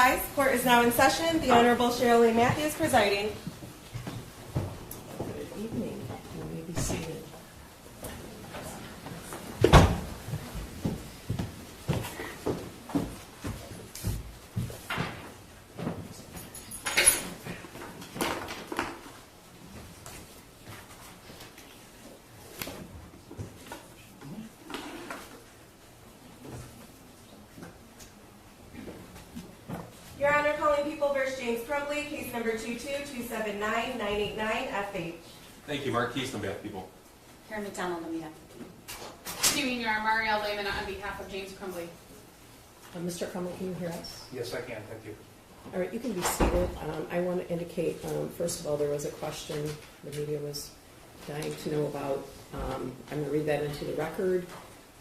rise. Court is now in session. The Honorable Cheryl Lee Matthews presiding. Good evening. You may be seated. Your Honor, calling People v. James Crumbley, case number 222799989FH. Thank you, Mark Keast on behalf of people. Karen McDonald on behalf of the people. Doing your Marielle Lehman on behalf of James Crumbley. Mr. Crumbley, can you hear us? Yes, I can. Thank you. All right, you can be seated. I want to indicate, first of all, there was a question the media was dying to know about. I'm going to read that into the record.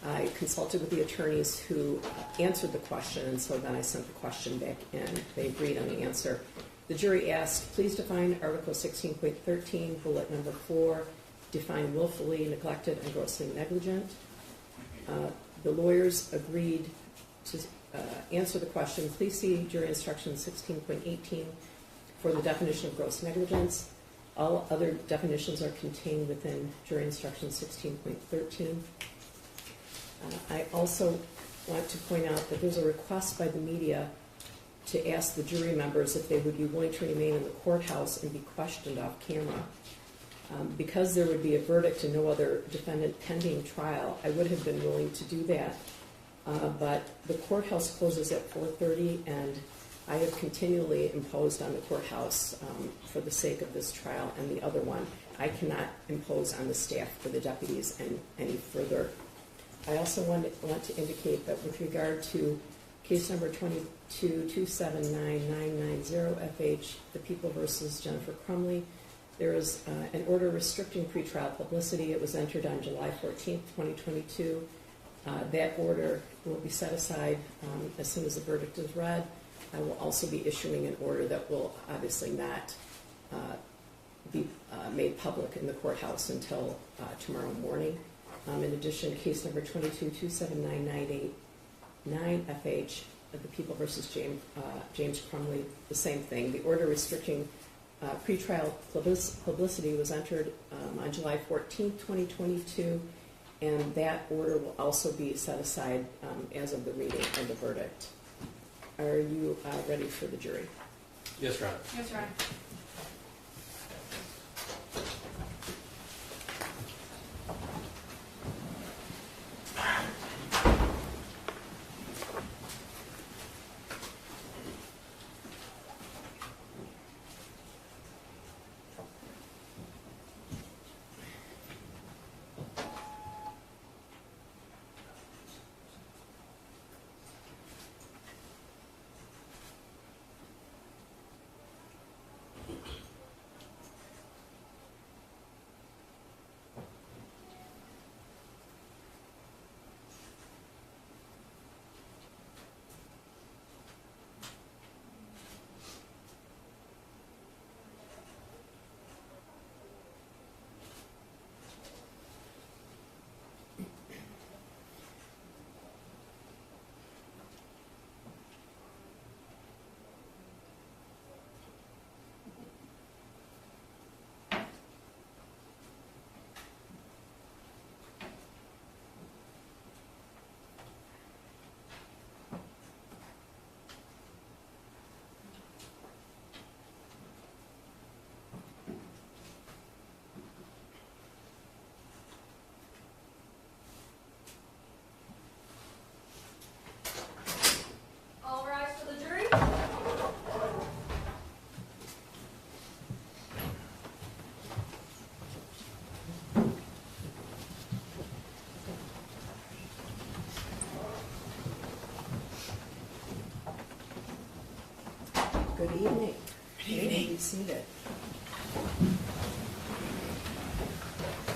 I consulted with the attorneys who answered the question, and so then I sent the question back in. They agreed on the answer. The jury asked, please define Article 16.13, bullet number 4, define willfully, neglected, and grossly negligent. The lawyers agreed to answer the question. Please see jury instruction 16.18 for the definition of gross negligence. All other definitions are contained within jury instruction 16.13. I also want to point out that there's a request by the media to ask the jury members if they would be willing to remain in the courthouse and be questioned off camera. Because there would be a verdict and no other defendant pending trial, I would have been willing to do that. But the courthouse closes at 4:30, and I have continually imposed on the courthouse for the sake of this trial and the other one. I cannot impose on the staff for the deputies any further. I also want to indicate that with regard to case number 222799990FH, the People versus Jennifer Crumbley, there is an order restricting pretrial publicity. It was entered on July 14th, 2022. That order will be set aside as soon as the verdict is read. I will also be issuing an order that will obviously not be made public in the courthouse until tomorrow morning. In addition, case number 222799989FH, the People versus James Crumbley, the same thing. The order restricting pretrial publicity was entered on July 14th, 2022, and that order will also be set aside as of the reading of the verdict. Are you ready for the jury? Yes, Your Honor. Yes, Your Honor. All rise for the jury. Good evening. Good evening. Be seated.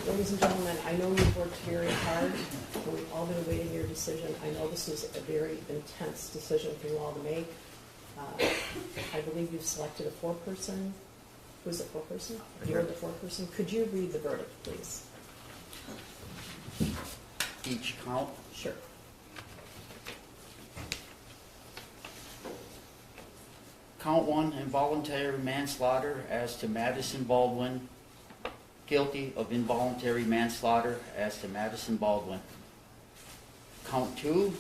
Ladies and gentlemen, I know you've worked very hard. We've all been awaiting your decision. I know this is a very intense decision for you all to make. I believe you've selected a foreperson. Who's the foreperson? You're the foreperson. Could you read the verdict, please? Each count? Sure. Count 1, involuntary manslaughter as to Madison Baldwin, guilty of involuntary manslaughter as to Madison Baldwin. Count 2,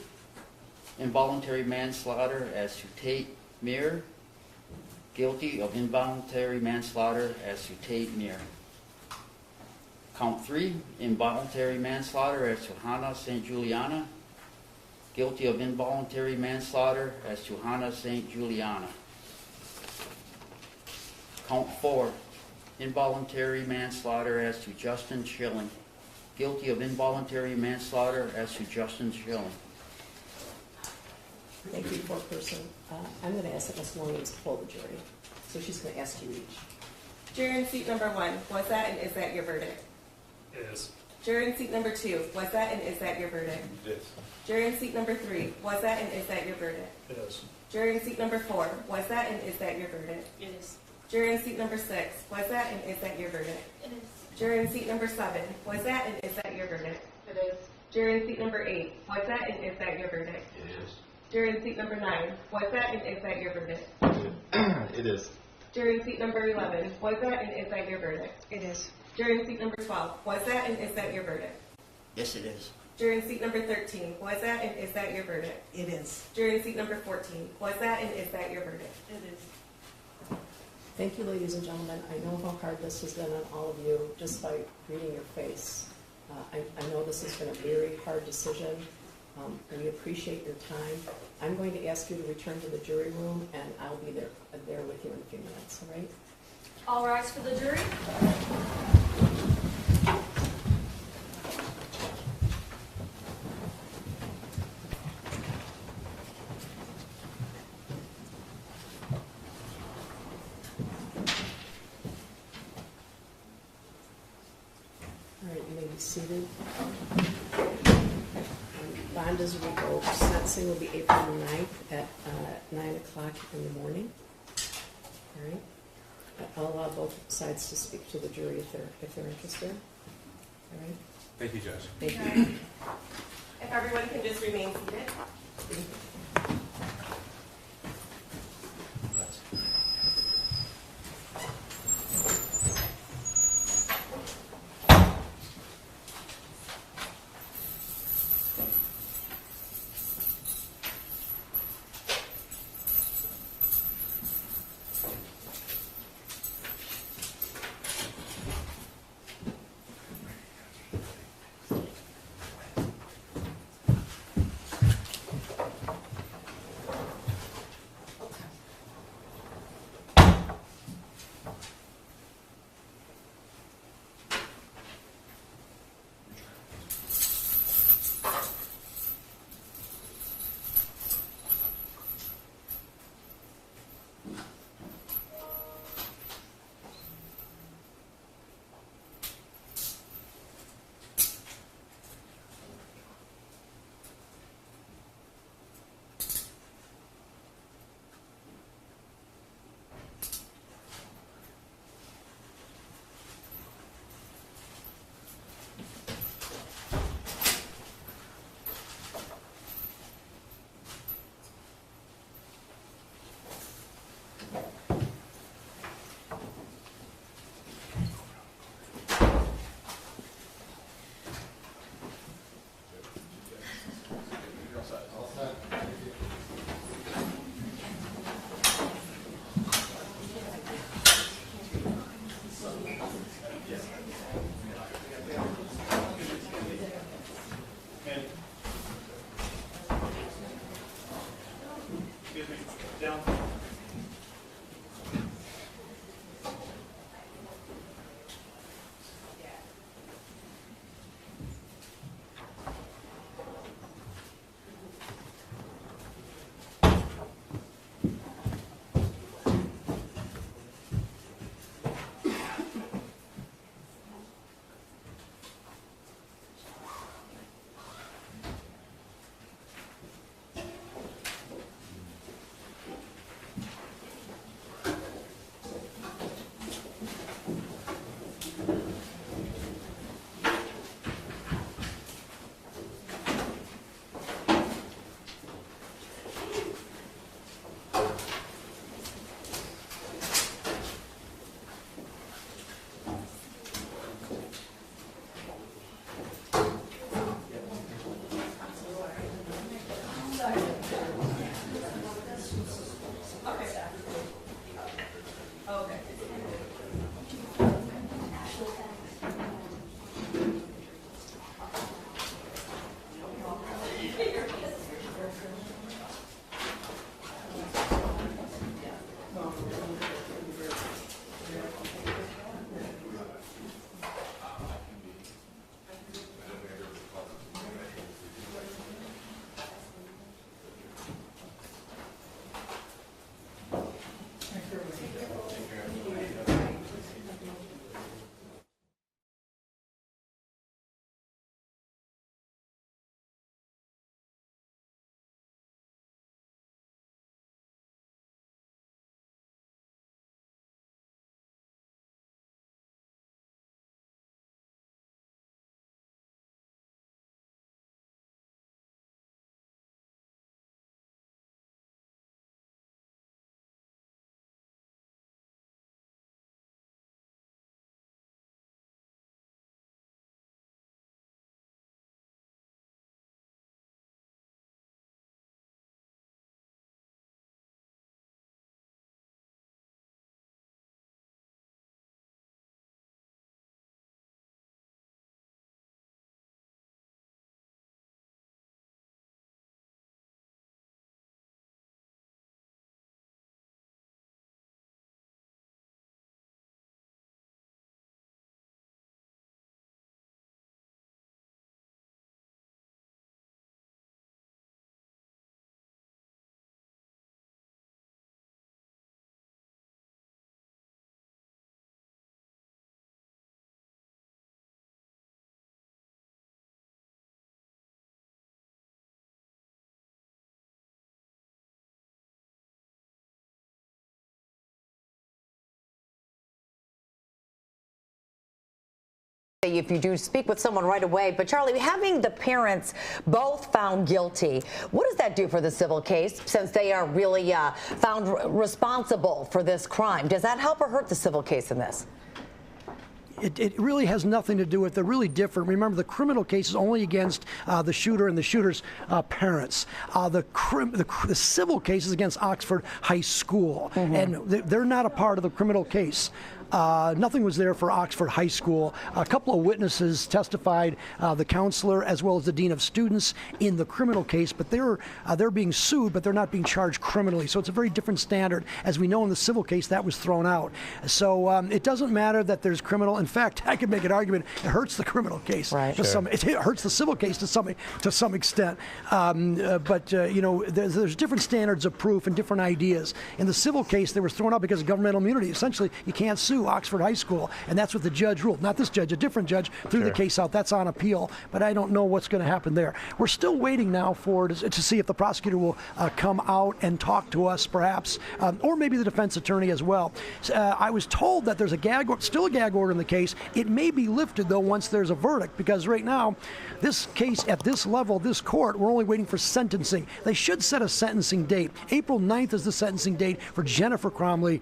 involuntary manslaughter as to Tate Meir, guilty of involuntary manslaughter as to Tate Meir. Count 3, involuntary manslaughter as to Hannah St. Juliana, guilty of involuntary manslaughter as to Hannah St. Juliana. Count 4, involuntary manslaughter as to Justin Schilling, guilty of involuntary manslaughter as to Justin Schilling. Thank you, foreperson. I'm going to ask that Ms. Williams pull the jury. So she's going to ask you each. Juror in seat number 1, was that and is that your verdict? It is. Juror in seat number 2, was that and is that your verdict? It is. Juror in seat number 3, was that and is that your verdict? It is. Juror in seat number 4, was that and is that your verdict? It is. Juror in seat number 6, was that and is that your verdict? It is. Juror in seat number 7, was that and is that your verdict? It is. Juror in seat number 8, was that and is that your verdict? It is. Juror in seat number 9, was that and is that your verdict? It is. Juror in seat number 11, was that and is that your verdict? It is. Juror in seat number 12, was that and is that your verdict? Yes, it is. Juror in seat number 13, was that and is that your verdict? It is. Juror in seat number 14, was that and is that your verdict? It is. Thank you, ladies and gentlemen. I know how hard this has been on all of you just by reading your face. I know this has been a very hard decision. We appreciate your time. I'm going to ask you to return to the jury room, and I'll be there with you in a few minutes, all right? All rise for the jury. All right, you may be seated. Bond is revoked. Sentencing will be April 9th at 9 o'clock in the morning. All right. I'll allow both sides to speak to the jury if they're interested. All right. Thank you, Judge. Thank you. If everyone can just remain seated. if you do speak with someone right away. But Charlie, having the parents both found guilty, what does that do for the civil case since they are really found responsible for this crime? Does that help or hurt the civil case in this? It really has nothing to do with it. They're really different. Remember, the criminal case is only against the shooter and the shooter's parents. The civil case is against Oxford High School, and they're not a part of the criminal case. Nothing was there for Oxford High School. A couple of witnesses testified, the counselor as well as the dean of students in the criminal case, but they're being sued, but they're not being charged criminally. So it's a very different standard. As we know in the civil case, that was thrown out. So it doesn't matter that there's criminal. In fact, I could make an argument it hurts the criminal case. Right. It hurts the civil case to some extent. But you know, there's different standards of proof and different ideas. In the civil case, they were thrown out because of governmental immunity. Essentially, you can't sue Oxford High School, and that's what the judge ruled. Not this judge, a different judge threw the case out. That's on appeal, but I don't know what's going to happen there. We're still waiting now to see if the prosecutor will come out and talk to us, perhaps, or maybe the defense attorney as well. I was told that there's still a gag order in the case. It may be lifted, though, once there's a verdict, because right now, this case at this level, this court, we're only waiting for sentencing. They should set a sentencing date. April 9th is the sentencing date for Jennifer Crumbley.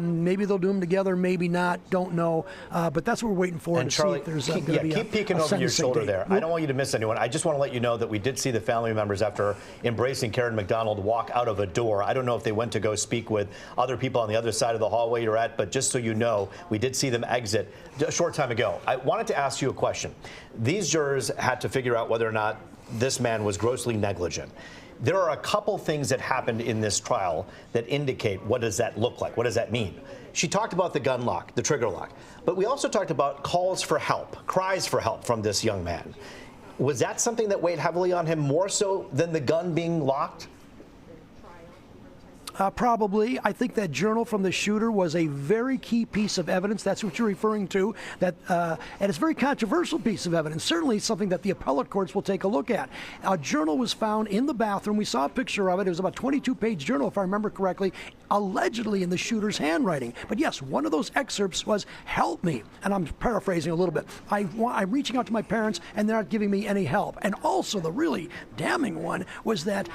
Maybe they'll do them together, maybe not, don't know. But that's what we're waiting for, and to Charlie, see if there's going to be keep peeking over your shoulder date. there. I don't want you to miss anyone. I just want to let you know that we did see the family members, after embracing Karen McDonald, walk out of a door. I don't know if they went to go speak with other people on the other side of the hallway you're at, but just so you know, we did see them exit a short time ago. I wanted to ask you a question. These jurors had to figure out whether or not this man was grossly negligent. There are a couple things that happened in this trial that indicate what does that look like, what does that mean. She talked about the gun lock, the trigger lock, but we also talked about calls for help, cries for help from this young man. Was that something that weighed heavily on him, more so than the gun being locked? Probably. I think that journal from the shooter was a very key piece of evidence. That's what you're referring to. And it's a very controversial piece of evidence. Certainly something that the appellate courts will take a look at. A journal was found in the bathroom. We saw a picture of it. It was about a 22-page journal, if I remember correctly, allegedly in the shooter's handwriting. But yes, one of those excerpts was, "Help me." And I'm paraphrasing a little bit. I'm reaching out to my parents, and they're not giving me any help. And also the really damning one was that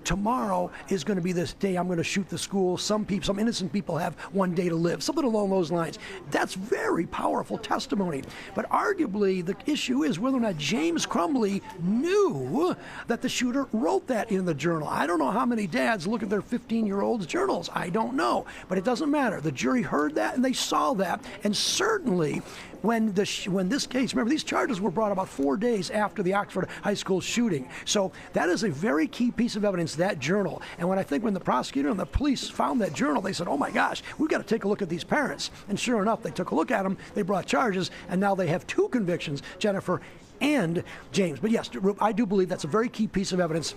tomorrow is going to be this day I'm going to shoot the school. Some innocent people have one day to live. Something along those lines. That's very powerful testimony. But arguably, the issue is whether or not James Crumbley knew that the shooter wrote that in the journal. I don't know how many dads look at their 15-year-olds' journals. I don't know. But it doesn't matter. The jury heard that and they saw that. And certainly, when this case, remember, these charges were brought about 4 days after the Oxford High School shooting. So that is a very key piece of evidence, that journal. And when the prosecutor and the police found that journal, they said, "Oh my gosh, we've got to take a look at these parents." And sure enough, they took a look at them, they brought charges, and now they have 2 convictions, Jennifer and James. But yes, I do believe that's a very key piece of evidence,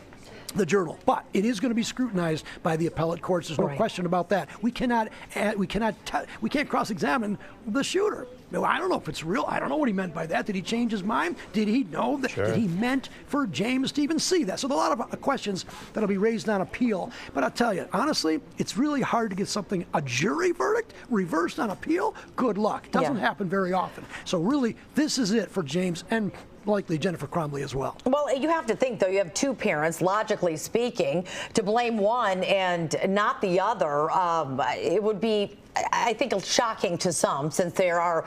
the journal. But it is going to be scrutinized by the appellate courts. There's no question about that. We can't cross-examine the shooter. No, I don't know if it's real. I don't know what he meant by that. Did he change his mind? Did he know that? Did he meant for James to even see that? So there are a lot of questions that'll be raised on appeal. But I'll tell you, honestly, it's really hard to get a jury verdict reversed on appeal. Good luck. Doesn't happen very often. So really, this is it for James and likely Jennifer Crumbley as well. Well, you have to think, though, you have 2 parents, logically speaking, to blame one and not the other. It would be, I think, shocking to some, since there are,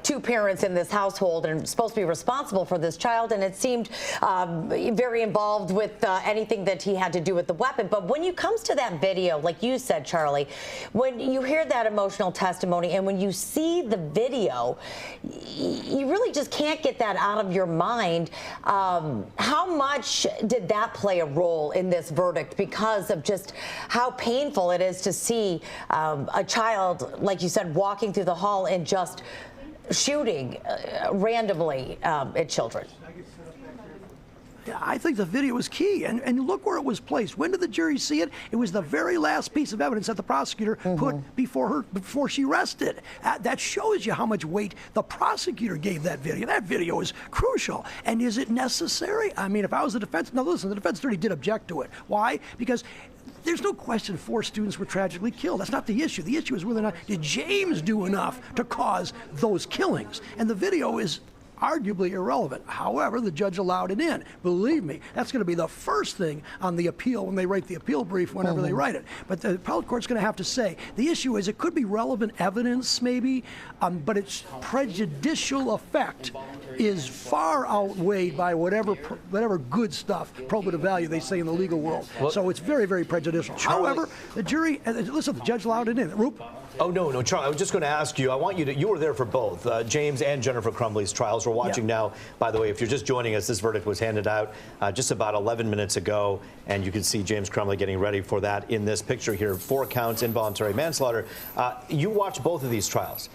2 parents in this household and supposed to be responsible for this child, and it seemed very involved with anything that he had to do with the weapon. But when it comes to that video, like you said, Charlie, when you hear that emotional testimony and when you see the video, you really just can't get that out of your mind. How much did that play a role in this verdict, because of just how painful it is to see a child, like you said, walking through the hall and just shooting randomly at children? I think the video was key, and look where it was placed. When did the jury see it? It was the very last piece of evidence that the prosecutor put before she rested. That shows you how much weight the prosecutor gave that video. That video is crucial. And is it necessary? I mean, if I was the defense, now listen, the defense attorney did object to it. Why? Because there's no question 4 students were tragically killed. That's not the issue. The issue is whether or not did James do enough to cause those killings. And the video is arguably irrelevant. However, the judge allowed it in. Believe me, that's going to be the first thing on the appeal when they write the appeal brief, whenever they write it. But the appellate court's going to have to say, the issue is it could be relevant evidence maybe, but its prejudicial effect is far outweighed by whatever good stuff, probative value they say in the legal world. So it's very, very prejudicial. However, the jury, listen, the judge allowed it in. Roop? Oh, no, Charlie, I was just going to ask you, you were there for both, James and Jennifer Crumbley's trials. We're watching now, by the way, if you're just joining us, this verdict was handed out just about 11 minutes ago, and you can see James Crumbley getting ready for that in this picture here, 4 counts, involuntary manslaughter. You watched both of these trials.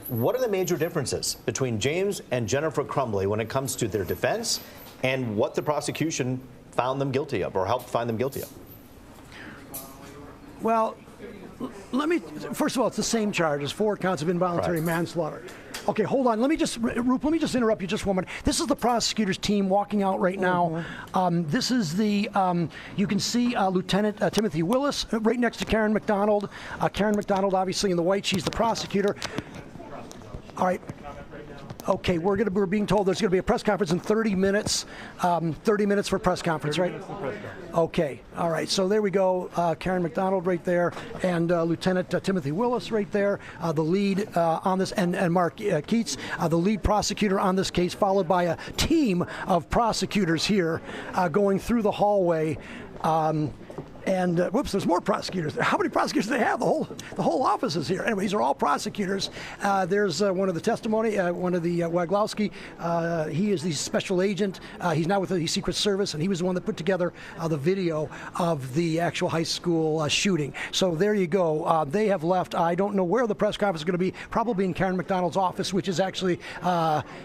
What are the major differences between James and Jennifer Crumbley when it comes to their defense and what the prosecution found them guilty of or helped find them guilty of? Well, first of all, it's the same charges, 4 counts of involuntary manslaughter. Okay, hold on. Let me just interrupt you just one minute. This is the prosecutor's team walking out right now. This is the, you can see Lieutenant Timothy Willis right next to Karen McDonald. Karen McDonald, obviously in the white, she's the prosecutor. All right. Okay, we're being told there's going to be a press conference in 30 minutes. 30 minutes for press conference, right? Okay, all right. So there we go. Karen McDonald right there, and Lieutenant Timothy Willis right there, the lead on this, and Mark Keats, the lead prosecutor on this case, followed by a team of prosecutors here going through the hallway. And whoops, there's more prosecutors. How many prosecutors do they have? The whole office is here. Anyway, these are all prosecutors. There's one of the testimony, one of the Waglowski. He is the special agent. He's now with the Secret Service, and he was the one that put together the video of the actual high school shooting. So there you go. They have left. I don't know where the press conference is going to be. Probably in Karen McDonald's office, which is actually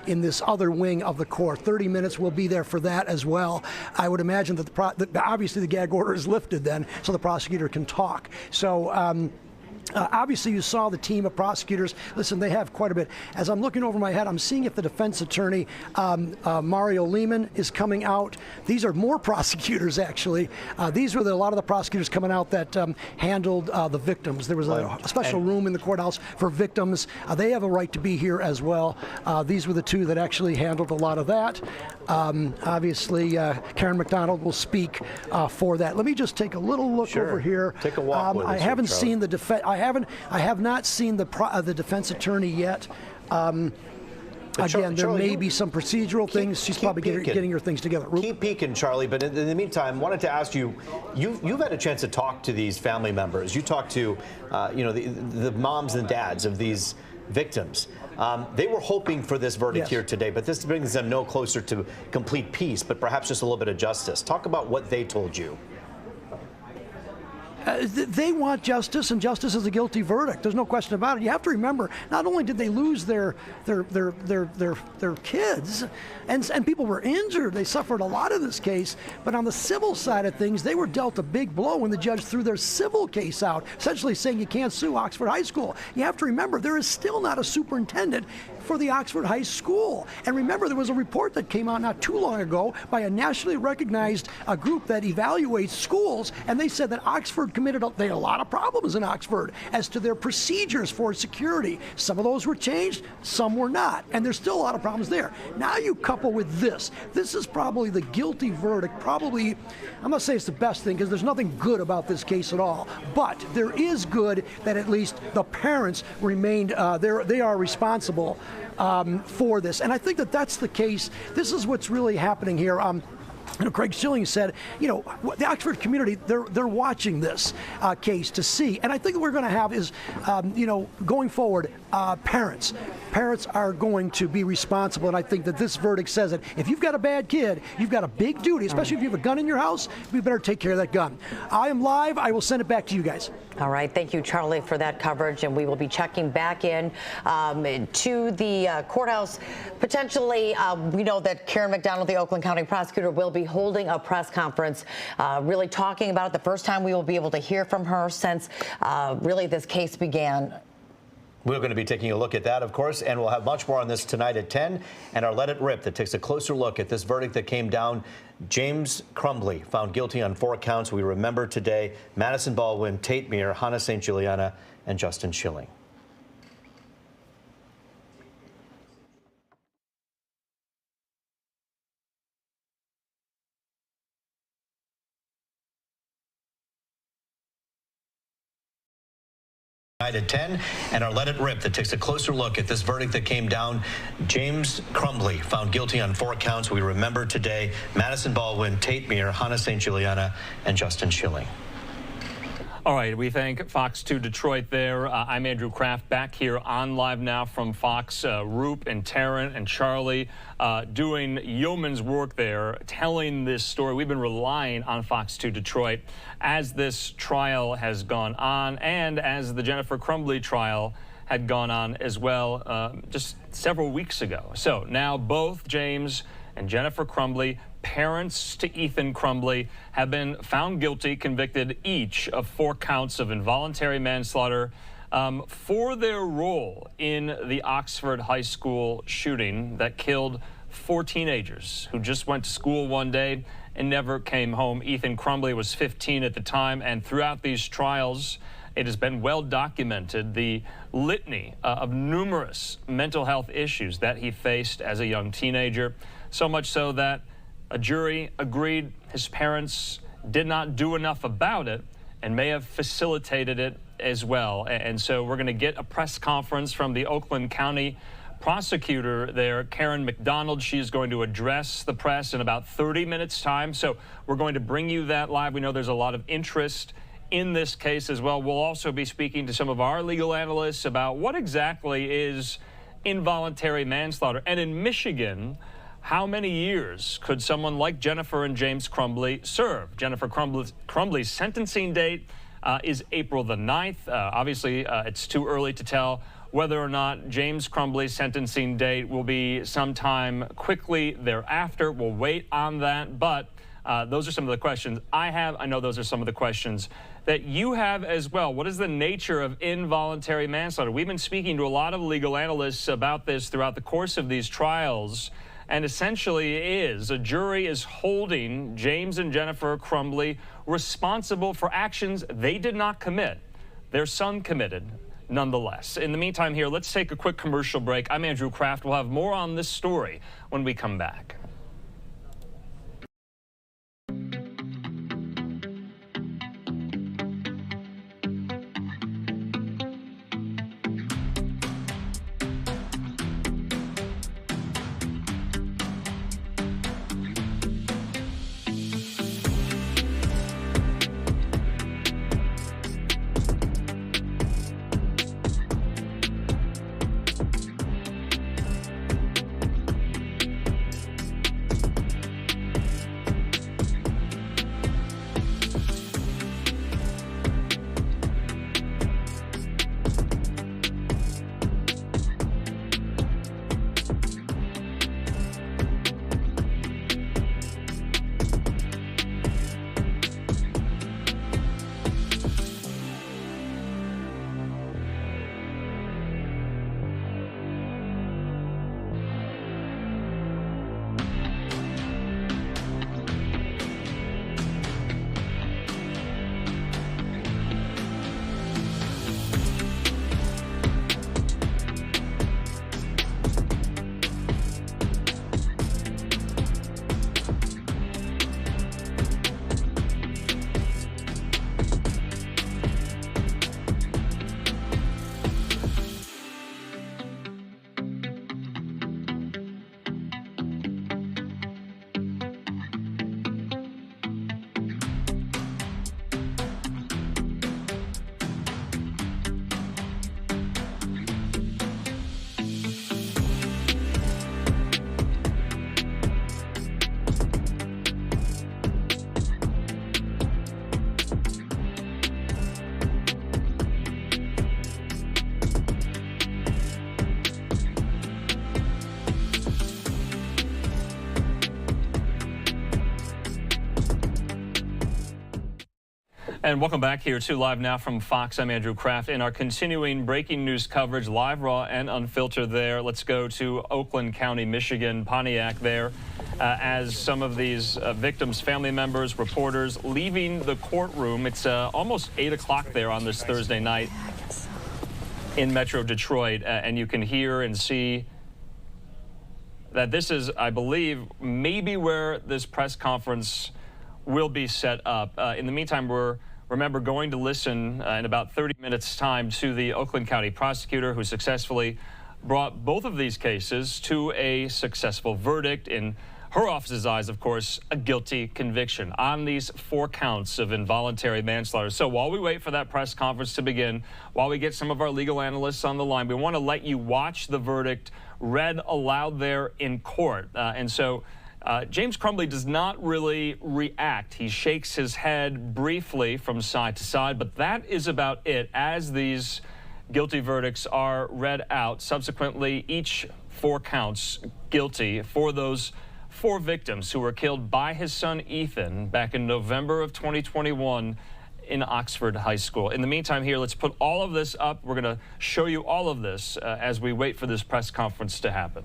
in this other wing of the court. 30 minutes will be there for that as well. I would imagine that obviously the gag order is lifted then, so the prosecutor can talk. So obviously you saw the team of prosecutors. Listen, they have quite a bit. As I'm looking over my head, I'm seeing if the defense attorney, Mario Lehman, is coming out. These are more prosecutors, actually. These were a lot of the prosecutors coming out that handled the victims. There was a special room in the courthouse for victims. They have a right to be here as well. These were the 2 that actually handled a lot of that. Obviously, Karen McDonald will speak for that. Let me just take a little look over here. Take a walk with us. I haven't seen the defense. I have not seen the defense attorney yet. Again, there may be some procedural things. She's probably getting her things together. Keep peeking, Charlie. But in the meantime, wanted to ask you, you've had a chance to talk to these family members. You talked to, the moms and dads of these victims. They were hoping for this verdict here today, but this brings them no closer to complete peace, but perhaps just a little bit of justice. Talk about what they told you. They want justice, and justice is a guilty verdict. There's no question about it. You have to remember, not only did they lose their kids, and people were injured. They suffered a lot in this case. But on the civil side of things, they were dealt a big blow when the judge threw their civil case out, essentially saying you can't sue Oxford High School. You have to remember, there is still not a superintendent for the Oxford High School. And remember, there was a report that came out not too long ago by a nationally recognized group that evaluates schools, and they said that Oxford they had a lot of problems in Oxford as to their procedures for security. Some of those were changed, some were not, and there's still a lot of problems there. Now you couple with this. This is probably the guilty verdict. Probably, I'm not saying it's the best thing because there's nothing good about this case at all, but there is good that at least the parents remained, they are responsible for this. And I think that that's the case. This is what's really happening here. Craig Schilling said, the Oxford community, they're watching this case to see. And I think what we're going to have is, going forward, parents are going to be responsible. And I think that this verdict says that if you've got a bad kid, you've got a big duty, especially if you have a gun in your house, we better take care of that gun. I am live. I will send it back to you guys. All right. Thank you, Charlie, for that coverage. And we will be checking back in to the courthouse. Potentially, we know that Karen McDonald, the Oakland County prosecutor, will be holding a press conference, really talking about it. The first time we will be able to hear from her since really this case began. We're going to be taking a look at that, of course, and we'll have much more on this tonight at 10. And our Let It Rip that takes a closer look at this verdict that came down. James Crumbley found guilty on 4 counts. We remember today Madison Baldwin, Tate Meir, Hannah St. Juliana, and Justin Schilling. At 10, and our Let It Rip that takes a closer look at this verdict that came down. James Crumbley found guilty on 4 counts. We remember today Madison Baldwin, Tate Meir, Hannah St. Juliana, and Justin Schilling. All right, we thank Fox 2 Detroit there. I'm Andrew Kraft back here on Live Now from Fox. Roop and Taryn and Charlie doing yeoman's work there, telling this story. We've been relying on Fox 2 Detroit as this trial has gone on and as the Jennifer Crumbley trial had gone on as well just several weeks ago. So now both James and Jennifer Crumbley, parents to Ethan Crumbley, have been found guilty, convicted each of 4 counts of involuntary manslaughter for their role in the Oxford High School shooting that killed 4 teenagers who just went to school one day and never came home. Ethan Crumbley was 15 at the time, and throughout these trials, it has been well documented the litany of numerous mental health issues that he faced as a young teenager, so much so that a jury agreed his parents did not do enough about it and may have facilitated it as well. And so we're going to get a press conference from the Oakland County prosecutor there, Karen McDonald. She is going to address the press in about 30 minutes time. So we're going to bring you that live. We know there's a lot of interest in this case as well. We'll also be speaking to some of our legal analysts about what exactly is involuntary manslaughter. And in Michigan, how many years could someone like Jennifer and James Crumbley serve? Jennifer Crumbley's sentencing date is April the 9th. Obviously, it's too early to tell whether or not James Crumbley's sentencing date will be sometime quickly thereafter. We'll wait on that, but those are some of the questions I have. I know those are some of the questions that you have as well. What is the nature of involuntary manslaughter? We've been speaking to a lot of legal analysts about this throughout the course of these trials. And essentially a jury is holding James and Jennifer Crumbley responsible for actions they did not commit. Their son committed, nonetheless. In the meantime here, let's take a quick commercial break. I'm Andrew Kraft. We'll have more on this story when we come back. And welcome back here to Live Now from Fox. I'm Andrew Kraft. In our continuing breaking news coverage, live, raw, and unfiltered there, let's go to Oakland County, Michigan, Pontiac there, as some of these victims' family members, reporters, leaving the courtroom. It's almost 8 o'clock there on this Thursday night in Metro Detroit, and you can hear and see that this is, I believe, maybe where this press conference will be set up. In the meantime, we're remember going to listen in about 30 minutes' time to the Oakland County prosecutor who successfully brought both of these cases to a successful verdict. In her office's eyes, of course, a guilty conviction on these 4 counts of involuntary manslaughter. So while we wait for that press conference to begin, while we get some of our legal analysts on the line, we want to let you watch the verdict read aloud there in court. James Crumbley does not really react. He shakes his head briefly from side to side, but that is about it as these guilty verdicts are read out. Subsequently, each 4 counts guilty for those 4 victims who were killed by his son Ethan back in November of 2021 in Oxford High School. In the meantime here, let's put all of this up. We're going to show you all of this as we wait for this press conference to happen.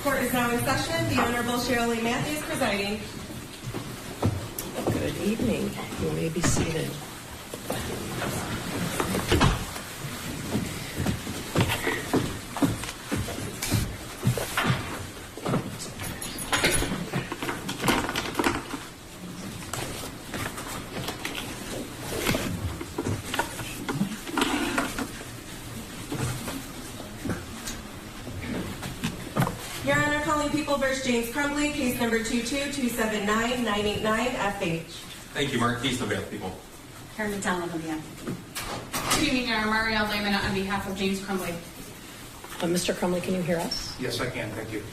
Court is now in session. The Honorable Shirley Matthews presiding. Good evening. You may be seated. Your Honor, calling People v. James Crumbley, case number 222799989FH. Thank you, Mark. Keys on behalf of the people. Karen McDonald on behalf of the people. Good evening, Your Honor. Marielle Lehman on behalf of James Crumbley. Mr. Crumbley, can you hear us? Yes, I can. Thank you.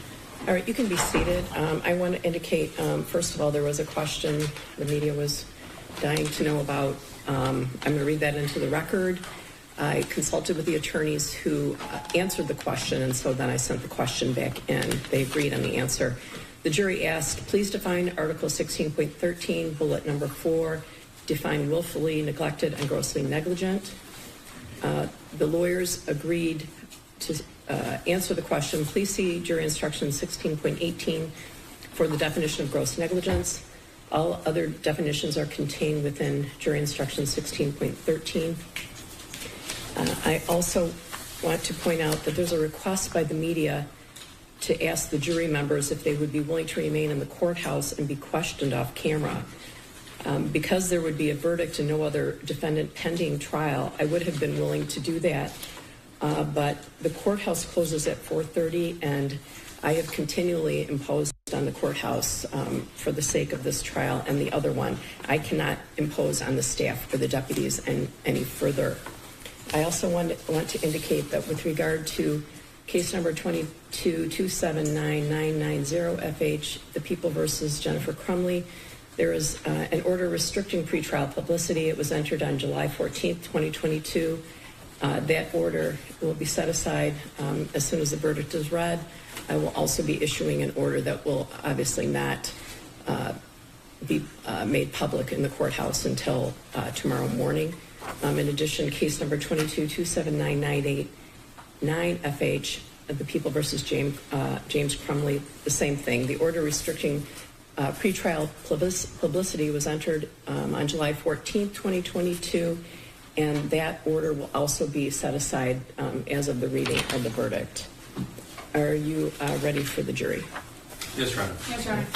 All right, you can be seated. I want to indicate, first of all, there was a question the media was dying to know about. I'm going to read that into the record. I consulted with the attorneys who answered the question, and so then I sent the question back in. They agreed on the answer. The jury asked, please define Article 16.13, bullet number 4, define willfully neglected and grossly negligent. The lawyers agreed to answer the question. Please see jury instruction 16.18 for the definition of gross negligence. All other definitions are contained within jury instruction 16.13. I also want to point out that there's a request by the media to ask the jury members if they would be willing to remain in the courthouse and be questioned off camera. Because there would be a verdict and no other defendant pending trial, I would have been willing to do that. But the courthouse closes at 4:30, and I have continually imposed on the courthouse for the sake of this trial and the other one. I cannot impose on the staff or the deputies any further. I also want to indicate that with regard to case number 222799990 FH, the People versus Jennifer Crumbley, there is an order restricting pretrial publicity. It was entered on July 14th, 2022. That order will be set aside as soon as the verdict is read. I will also be issuing an order that will obviously not be made public in the courthouse until tomorrow morning. In addition, case number 2227998 FH, the People versus James Crumbley, the same thing. The order restricting pretrial publicity was entered on July 14th, 2022, and that order will also be set aside as of the reading of the verdict. Are you ready for the jury? Yes, Your Honor. Yes, Your Honor.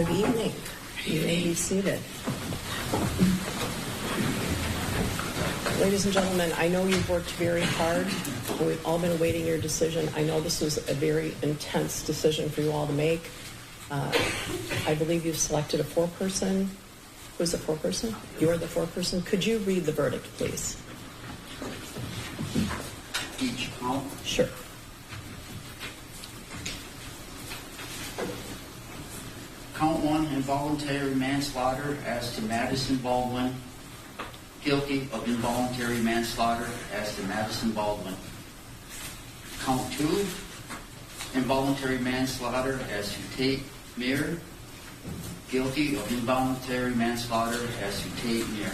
Good evening. You may be seated. Ladies and gentlemen, I know you've worked very hard. We've all been awaiting your decision. I know this was a very intense decision for you all to make. I believe you've selected a foreperson. Who's the foreperson? You are the foreperson. Could you read the verdict, please? Each count. Sure. Count 1, involuntary manslaughter as to Madison Baldwin. Guilty of involuntary manslaughter as to Madison Baldwin. Count 2, involuntary manslaughter as to Tate Meir. Guilty of involuntary manslaughter as to Tate Meir.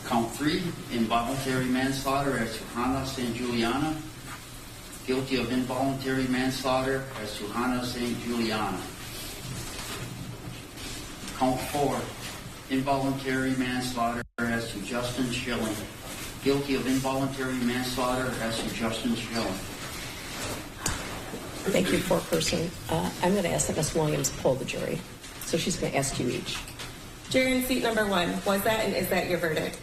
Count 3, involuntary manslaughter as to Hannah St. Juliana. Guilty of involuntary manslaughter as to Hannah St. Juliana. Count 4, involuntary manslaughter as to Justin Schilling. Guilty of involuntary manslaughter as to Justin Schilling. Thank you, foreperson. I'm going to ask that Ms. Williams poll the jury. So she's going to ask you each. Jury in seat number 1, was that and is that your verdict?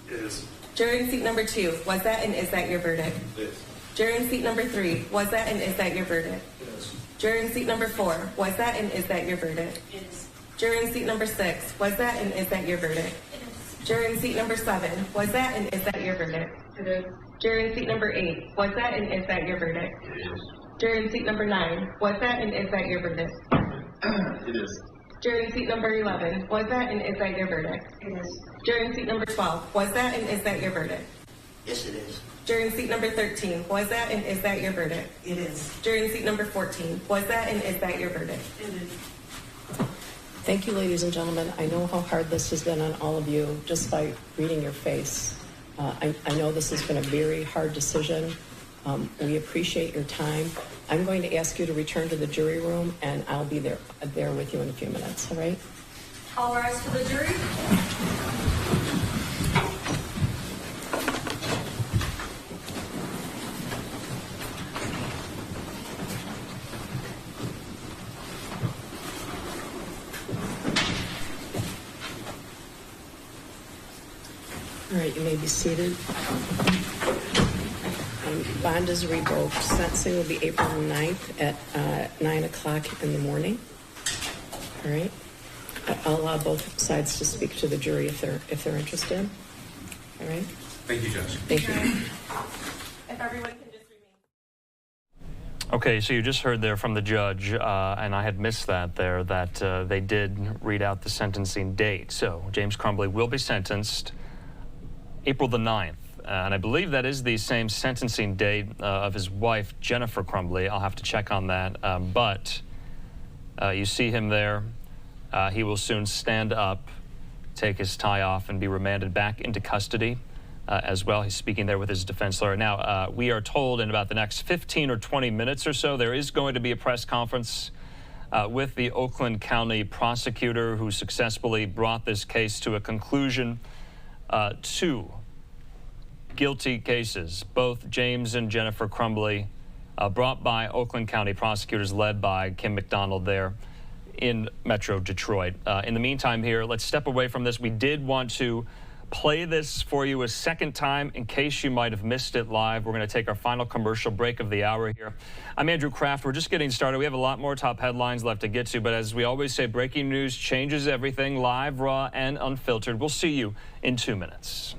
It is. Jury in seat number 2, was that and is that your verdict? It is. Jury in seat number 3, was that and is that your verdict? It is. Jury in seat number 4, was that and is that your verdict? It is. Jury in seat number 6, was that and is that your verdict? It is. Jury in seat number 7, was that and is that your verdict? It is. Jury in seat number 8, was that and is that your verdict? It is. Jury in seat number 9, was that and is that your verdict? It is. Jury in seat number 11, was that and is that your verdict? It is. Jury in seat number 12, was that and is that your verdict? Yes, it is. Jury in seat number 13, was that and is that your verdict? It is. Jury in seat number 14, was that and is that your verdict? It is. Thank you, ladies and gentlemen. I know how hard this has been on all of you just by reading your face. I know this has been a very hard decision. We appreciate your time. I'm going to ask you to return to the jury room, and I'll be there with you in a few minutes, all right? All rise for the jury. All right, you may be seated. Bond is revoked. Sentencing will be April 9th at 9 o'clock in the morning. All right. I'll allow both sides to speak to the jury if they're interested. All right. Thank you, Judge. Thank you. If everyone can just remain. Okay, so you just heard there from the judge, and I had missed that there, that they did read out the sentencing date. So James Crumbley will be sentenced April the 9th. And I believe that is the same sentencing date of his wife, Jennifer Crumbley. I'll have to check on that. But you see him there. He will soon stand up, take his tie off, and be remanded back into custody as well. He's speaking there with his defense lawyer. Now, we are told in about the next 15 or 20 minutes or so, there is going to be a press conference with the Oakland County prosecutor who successfully brought this case to a conclusion. Two guilty cases, both James and Jennifer Crumbley, brought by Oakland County prosecutors led by Kim McDonald there in Metro Detroit. In the meantime here, let's step away from this. We did want to play this for you a second time in case you might have missed it live. We're going to take our final commercial break of the hour here. I'm Andrew Kraft. We're just getting started. We have a lot more top headlines left to get to, but as we always say, breaking news changes everything, live, raw, and unfiltered. We'll see you in 2 minutes.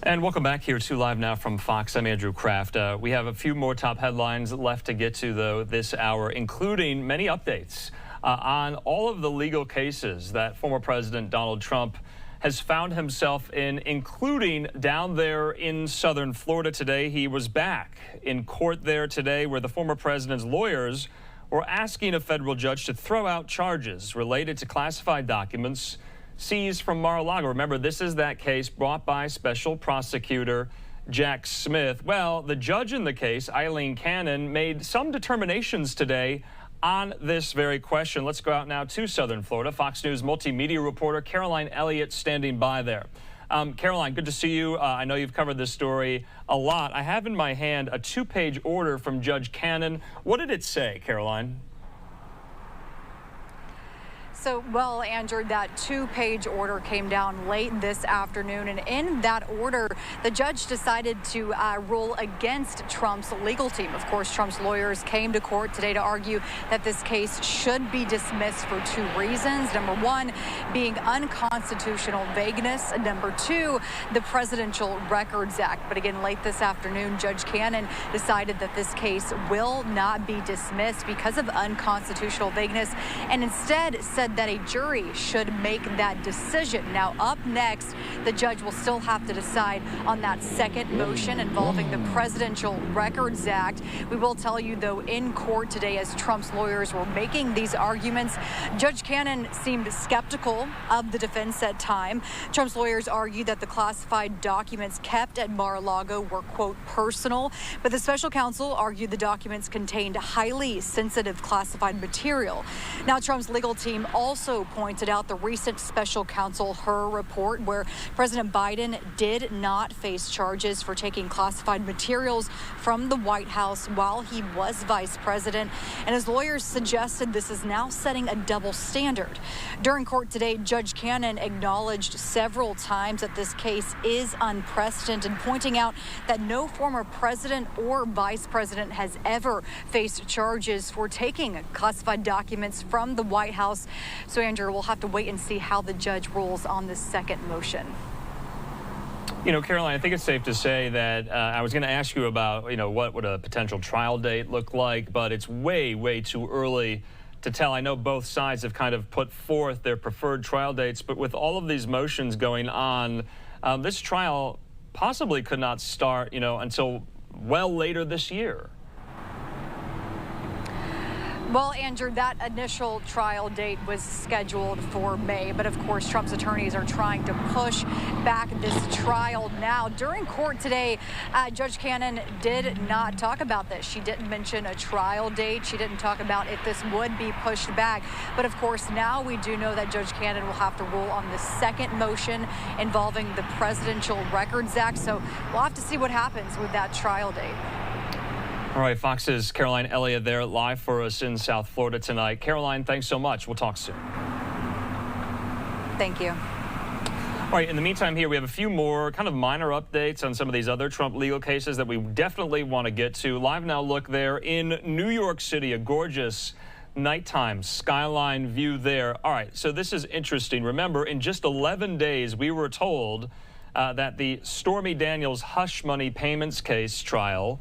And welcome back here to Live Now from Fox. I'm Andrew Kraft. We have a few more top headlines left to get to, though, this hour, including many updates on all of the legal cases that former President Donald Trump has found himself in, including down there in southern Florida today. He was back in court there today where the former president's lawyers were asking a federal judge to throw out charges related to classified documents seized from Mar-a-Lago. Remember, this is that case brought by Special Prosecutor Jack Smith. Well, the judge in the case, Eileen Cannon, made some determinations today on this very question. Let's go out now to southern Florida. Fox News multimedia reporter Caroline Elliott standing by there. Caroline, good to see you. I know you've covered this story a lot. I have in my hand a 2-page order from Judge Cannon. What did it say, Caroline? So, well, Andrew, that 2-page order came down late this afternoon, and in that order, the judge decided to rule against Trump's legal team. Of course, Trump's lawyers came to court today to argue that this case should be dismissed for 2 reasons. Number 1, being unconstitutional vagueness. And number 2, the Presidential Records Act. But again, late this afternoon, Judge Cannon decided that this case will not be dismissed because of unconstitutional vagueness, and instead said that a jury should make that decision. Now, up next, the judge will still have to decide on that second motion involving the Presidential Records Act. We will tell you, though, in court today, as Trump's lawyers were making these arguments, Judge Cannon seemed skeptical of the defense at time. Trump's lawyers argued that the classified documents kept at Mar-a-Lago were, quote, personal, but the special counsel argued the documents contained highly sensitive classified material. Now, Trump's legal team also pointed out the recent special counsel Hur report where President Biden did not face charges for taking classified materials from the White House while he was vice president, and his lawyers suggested this is now setting a double standard. During court today, Judge Cannon acknowledged several times that this case is unprecedented, pointing out that no former president or vice president has ever faced charges for taking classified documents from the White House. So, Andrew, we'll have to wait and see how the judge rules on this second motion. You know, Caroline, I think it's safe to say that I was going to ask you about, what would a potential trial date look like, but it's way, way too early to tell. I know both sides have kind of put forth their preferred trial dates, but with all of these motions going on, this trial possibly could not start, until well later this year. Well, Andrew, that initial trial date was scheduled for May, but of course, Trump's attorneys are trying to push back this trial now. During court today, Judge Cannon did not talk about this. She didn't mention a trial date. She didn't talk about if this would be pushed back. But of course, now we do know that Judge Cannon will have to rule on the second motion involving the Presidential Records Act. So we'll have to see what happens with that trial date. All right, Fox's Caroline Elliott there live for us in South Florida tonight. Caroline, thanks so much. We'll talk soon. Thank you. All right, in the meantime here, we have a few more kind of minor updates on some of these other Trump legal cases that we definitely want to get to. Live now look there in New York City, a gorgeous nighttime skyline view there. All right, so this is interesting. Remember, in just 11 days, we were told that the Stormy Daniels hush money payments case trial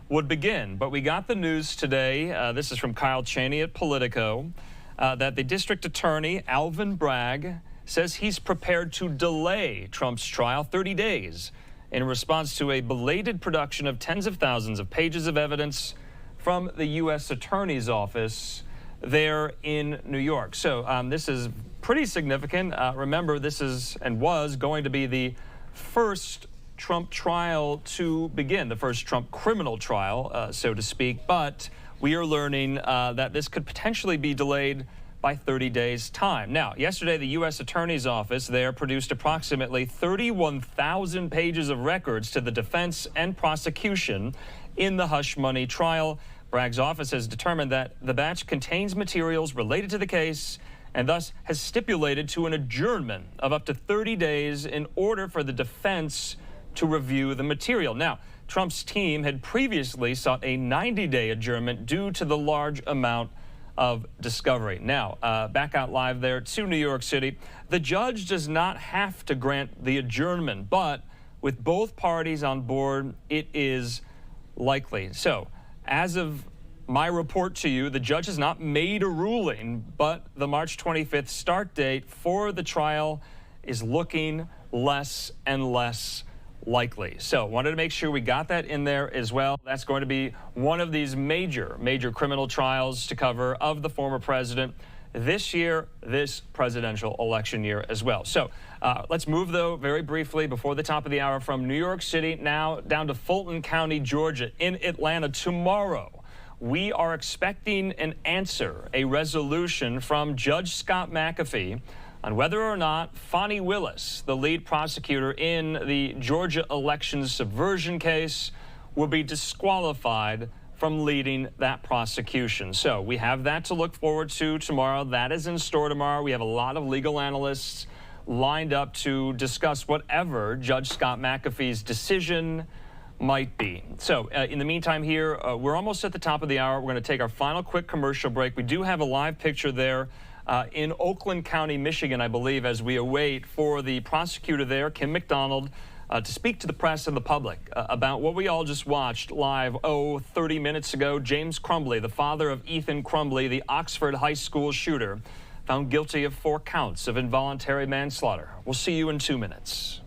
would begin. But we got the news today, this is from Kyle Cheney at Politico, that the district attorney, Alvin Bragg, says he's prepared to delay Trump's trial 30 days in response to a belated production of tens of thousands of pages of evidence from the U.S. Attorney's Office there in New York. So this is pretty significant. Remember, this is and was going to be the first Trump trial to begin, the first Trump criminal trial, so to speak. But we are learning that this could potentially be delayed by 30 days' time. Now, yesterday, the U.S. Attorney's Office there produced approximately 31,000 pages of records to the defense and prosecution in the hush money trial. Bragg's office has determined that the batch contains materials related to the case and thus has stipulated to an adjournment of up to 30 days in order for the defense to review the material. Now, Trump's team had previously sought a 90-day adjournment due to the large amount of discovery. Now, back out live there to New York City. The judge does not have to grant the adjournment, but with both parties on board, it is likely. So, as of my report to you, the judge has not made a ruling, but the March 25th start date for the trial is looking less and less likely. So wanted to make sure we got that in there as well. That's going to be one of these major criminal trials to cover of the former president this year, this presidential election year as well. So let's move, though, very briefly before the top of the hour from New York City now down to Fulton County, Georgia, in Atlanta. Tomorrow, we are expecting an answer, a resolution from Judge Scott McAfee on whether or not Fani Willis, the lead prosecutor in the Georgia election subversion case, will be disqualified from leading that prosecution. So we have that to look forward to tomorrow. That is in store tomorrow. We have a lot of legal analysts lined up to discuss whatever Judge Scott McAfee's decision might be. So in the meantime here, we're almost at the top of the hour. We're going to take our final quick commercial break. We do have a live picture there in Oakland County, Michigan, I believe, as we await for the prosecutor there, Kim McDonald, to speak to the press and the public about what we all just watched live, 30 minutes ago. James Crumbley, the father of Ethan Crumbley, the Oxford High School shooter, found guilty of 4 counts of involuntary manslaughter. We'll see you in 2 minutes.